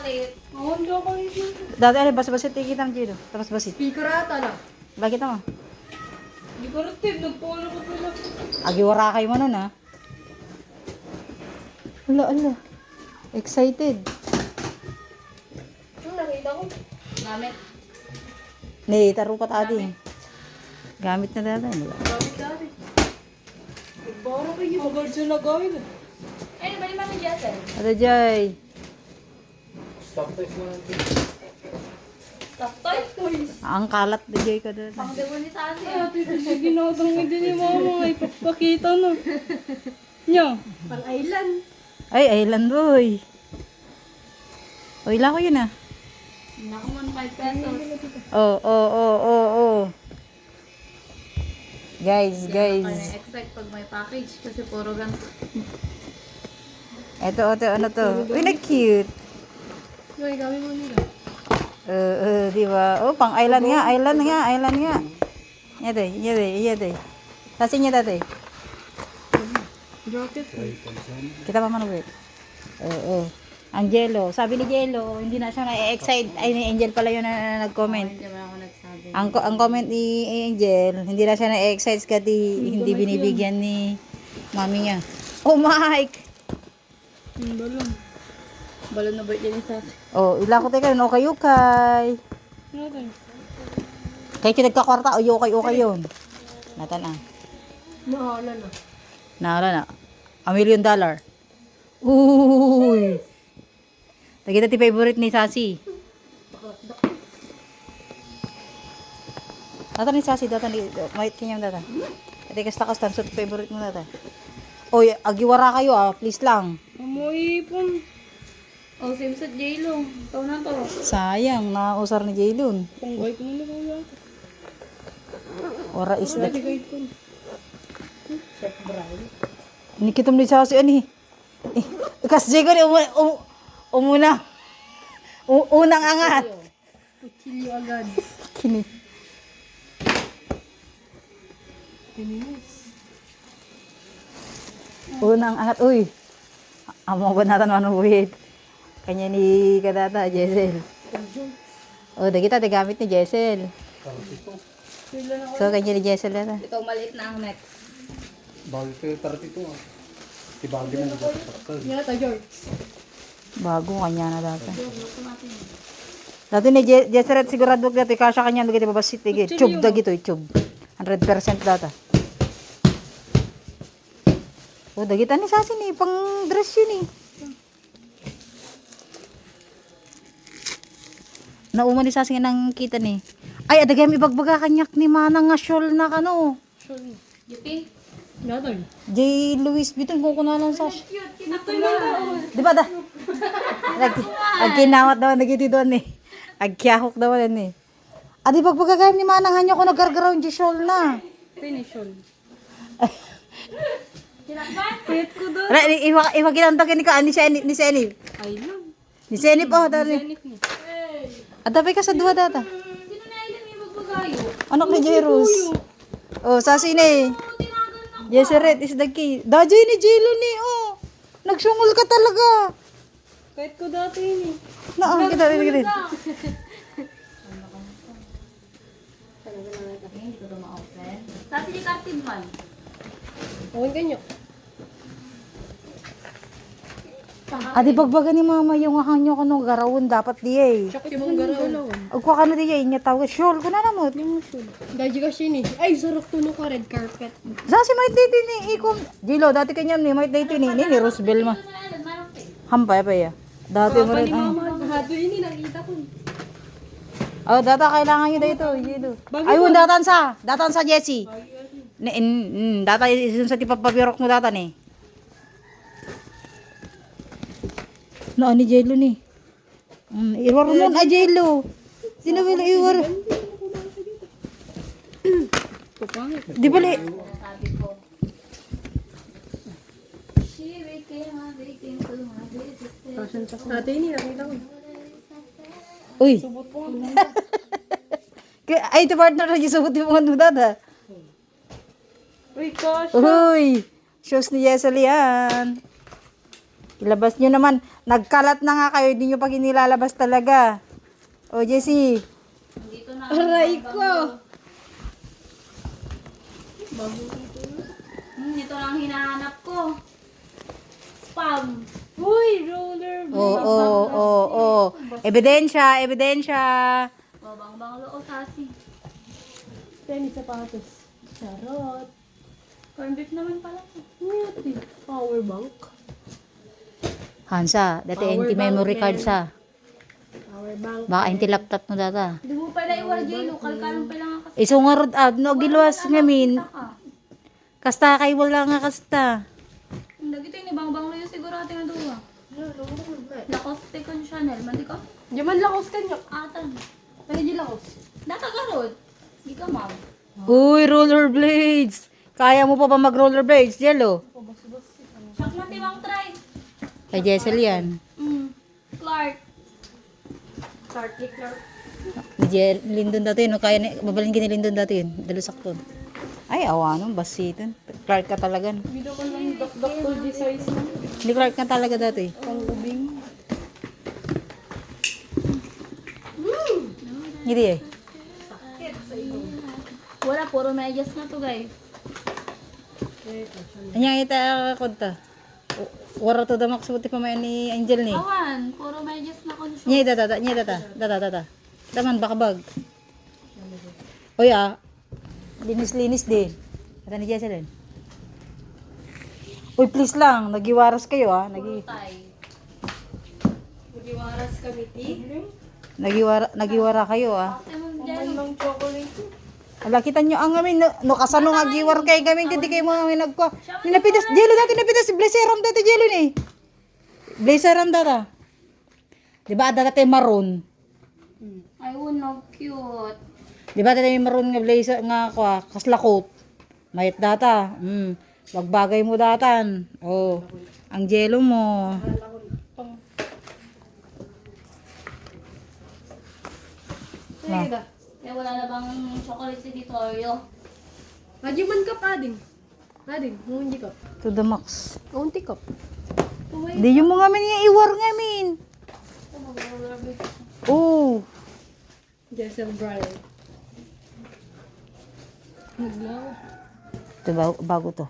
chocolate. Oo, chocolate yun. Dati ano, basa-basa tigit ang Jiro. Tapos basit. Speaker ata na. Bakit mo? Decorative, nagpolo ko pala. Agiwara kayo mo nun, ha? Ala. Excited. Nakita ko. Gamit. Nee, taro pa tadi. Gamit na dati. Gamit dati. Nagbara kayo. Agad siya nagawin. Ay, bali mo ng Jessel. Ada Jay. Stop toys. Ang kalat na Jay ka doon. Pang debo ni Sasi. Ay, ate, kasi ginodang hindi ni mama. Ay, papakita na. Nya. Pang island. Ay, island boy. O, ila ko yun, ah. Naku man, 5 pesos. Oh. Guys. Expect pag may package kasi puro ganito. Ito, ano to? Uy, na-cute. May kami mo nila. Di ba? Oh, pang island nga. Yate. Sasi niya dati. Jacket. Kita pa man ulit. Ang Jello. Sabi ni Jello, hindi na siya na-excite. Ay, ni Angel pala yun na nag-comment. Hindi naman ako nagsabi. Ang comment ni Angel, hindi na siya na-excite kasi hindi binibigyan ni mami niya. Oh, Mike! Balon. Balon na birthday ni Sasi. Oh, ila ko tayo no ukay. Ano tayo? Kaya yung nagkakwarta, o ukay yun. Natan ah. Nahala na. Naala na. $1 million. Uy! Tagita ti favorite ni Sasi. Data ni Sasi, data ni... Mahit kanyang data. Ito kastan, so favorite mo data. Oy, agiwara kayo ah, please lang. Amoy ipon. Oh, same sa J-Lo. Ito na to. Sayang, nausar ni Jaylon. Panggay ko na kuya. Ora is Wala, that. di ko ipon. Chef Brian. Nikitom ni Sasi, ani. Kas Jay ko ni unang angat. Kuchilyo agad. Kini. Finish. Unang angat, uy. Amo ba natin manubuhit? Kanya ni kadata, Jessel. Oh, kita gamit ni Jessel. Sila na So, kanya ni Jessel data. Ito maliit na ang next. Bago kayo tarati ito ah. Ibagi mo dito sa sakal. Yan na tayo, George. Bago kanya na data. Dati ni Jessel sigurado dati kasya kanya dati babasit tigit. Chub dagito, chub. 100% data. Oh, dagitan ni Sasi ni pang dress yun eh. Nauma ni Sasi nang kita ni. Ay, adagay ibagbaga kanyak ni Manang nga shawl na kano. Sure. Yupi? Yan tayo. J. Louis Vuitton kung kunalan sa. Cute. Kinakuha. Di ba da? Agkinawat daw nagiti doon eh. Agkyahok daw yan eh. Adi bagbaga ni Manang hanyo ko naggargaraw yung shawl na. Finish all. Kinakban? Pet ko doon. Iwa kinantag ni ka ni Senip. I love. Ni Senip oh, dali. Zenith ni. Adapay ka sa duha data. Sino na ilan yung magbagayo? Anak ni Jerus. Oh, Sasi ni. Oo, tinagal na. Yes, red is the key. Dajay ni Jilo ni oh. Nagsungol ka talaga. Pet ko dati yun eh. Naan kita rin. Hindi ko ito ma-open. Tapos yung cartid man. Huwag ganyo. Adi bagbaga ni mama yung hanyo ko nung garawon dapat di eh. Sakit mong garaw. Agwa ka na di eh. Inya tawag shawl ko na namot. Yung shoe. Dahil ka siya ni. Ay, sarap tuno ka red carpet. Sasi may dito ni ikom. Jilo dati kanyam ni may dito ni Rosebel ma. Hampay pa ya. Dati mo Papa rin. ni mama. Hato yun eh, nakita ko. Oh, data kailangan nyo dito. Jilo. Ayun, datan sa Jessie. Data isun sa tipapabirok mo data ni. Naan ni Jello ni. Iwar mo na Jello. Sino ba iwar? Pupangit. Di bali. Sabi ko. She waiting to my visit. Hato yun eh, nakita ko. Uy. Subot po. Ay, ito partner na gisubot yung mga dada. Uy, gosh. Uy. Shows ni Jessel yan. Ilabas nyo naman. Nagkalat na nga kayo. Hindi nyo pag inilalabas talaga. O, Jessie. Dito na. Aray ko! Ito lang hinahanap ko. Spam. Uy, roller. Oo. Ebidensya. Babang-bang loo, Sasi. Tennis sapatos. Charot. Corn beef naman pala. Ngayati. Power bank. Hansa, dati Power anti-memory bank, card man. sa. Power bank. Baka anti-laptop mo data. Hindi mo pala iwala dyan. Lokal ka lang pala nga kasi. Iso nga rod no, giluwas ngamin. Kasta kay wala nga kasta. Hindi ito yung ibang-bang lo yung siguro ating na duwa. Lacoste con Chanel. Mandi ka? Diyaman lakos kanyo. Atan. Tali di lakos. Nakagarod. Hindi ka, ma'am. Uy, rollerblades. Kaya mo pa ba mag-rollerblades, Jello? Shock na timang try. Kay Jessel yan. Clark. Clark. Ni Lindon dati yun. No? Kaya ni, babalin ni Lindon dati yun. Dalusak to. Ay, awa nun. Basiton. Clark ka talaga. No? Bida ko lang dakdak di size na. Hindi Clark ka talaga dati. Pangubing. Hindi eh. Wala, puro medyas na to, guys. Anya ita konta. Wara to damak suti pa may ni Angel ni. Awan, puro medyas na konsyo. Nya data. Taman baka bag. Oy ah. Linis din. Kata ni Jessel din. Uy, please lang, nagiwaras kayo ah. Tay. Magiwaras kami ti. Nagiwara kayo ah. Kasi mo dyan. Ang chocolate. Ala, kita nyo ang amin, no kasano nga giwar kay kami, hindi kayo mga amin nagko. Ninapitas, Jello dati, napitas, blazeram dati, Jello ni. Blazeram data. Diba, dati maroon. Ay, no, cute. Diba, dati maroon nga blazer, nga kwa, kaslakot. Mayat data. Bagbagay mo datan. Oh, ang Jello mo. Sige. Eh, wala na bang chocolate si Tito Oreo? Majuman ka pading. Pading, hindi ka. To the max. Kaunti ka. Di yung mga amin nga iwar ngamin. Oh. Jessel Brian. Naglaw. Ito bago to.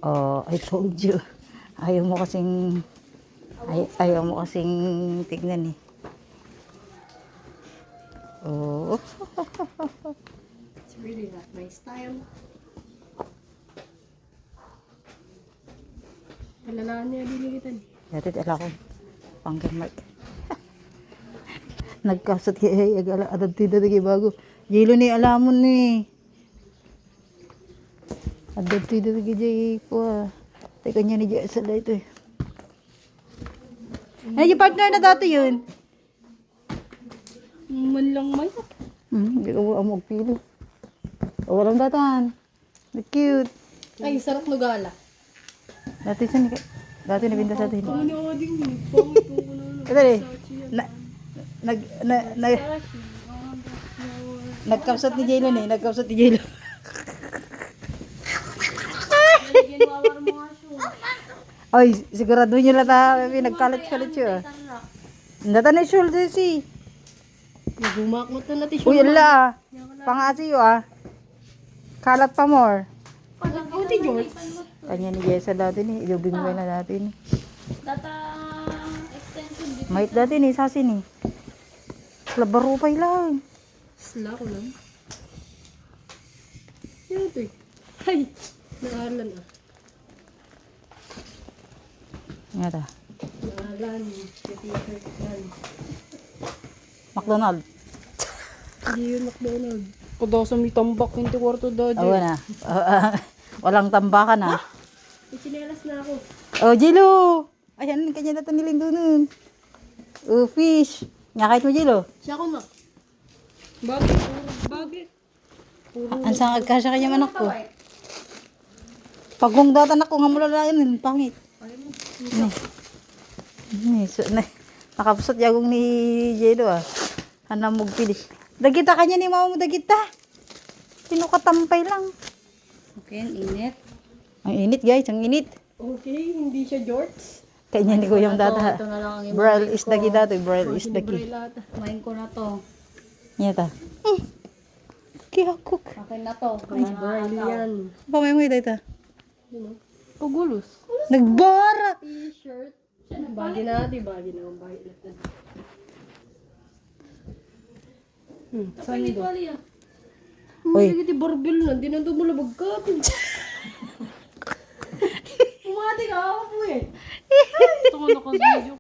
Oh, I told you. Ayaw mo kasing tignan eh. Oh. It's really not my style. Kalalaan niya diligitan. Dati ala ko. Pangkermark. Nagkasat kaya adaptida dagi bago. Jilo ni alamon ni. Adaptida dagi jay ko. Teka niya ni Jay sa ito eh. Ay, yung partner na dati yun. Man lang may. Hindi ko magpili. Walang datan. The cute. Ay, sarap nugala. Dati siya dati nabinta sa atin. Ano ding pangit ko na. Ito eh. Nagkapsat ni Jaylo eh. Nagkapsat ni Jaylo. Ginawar mo nga siya. Ay, sigurado nyo lata. Nagkalat-kalat siya. Data na shoulder si. Nagumakot na natin siya. Uy, ala. Pangasi yun ah. Kalat pa more. Kaunti George. Kanya ni Jessa dati ni. Ilubing mo na dati ni. Data extension dito. Mait dati ni. Sasi ni. Labarupay lang. Sla ko lang. Yan ito eh. Ay, naalan ah. Nga ta. Naalan. T-shirt yan. McDonald. Hindi yun McDonald. Kadasa may tambak 24 dodge. Awa na. Walang tambakan ah. May sinelas na ako. Oh, Jilo. Ayan, kanya na tanilin doon. Oh, fish. Nyakait mo, Jilo. Siya ko na. Bagay. Bagay. Ang sangag ka siya kanya anak ko. Pagong data na ko, nga mula na yun, pangit. Nakapusat yagong ni Jelo ah. Hanang magpili. Dagita kanya ni mama mo, dagita. Pinukatampay lang. Okay, ang init. Ang init guys, ang init. Okay, hindi siya George. Kanya ni Kuyang data. Ito na lang ang Braille is dagi dato. Braille is dagi. Kumain ko na to. Nyata. Kiyakuk. Akin na to. Braille yan. Pamay mo ito. Pagulos. Nagbara. T-shirt. Bagi natin. Bagi natin. Tapos ni Tuwali ah. Uy. Hindi barbell na. Hindi na dumulabag ka. Umati ka ako po eh. Ito ko naka-video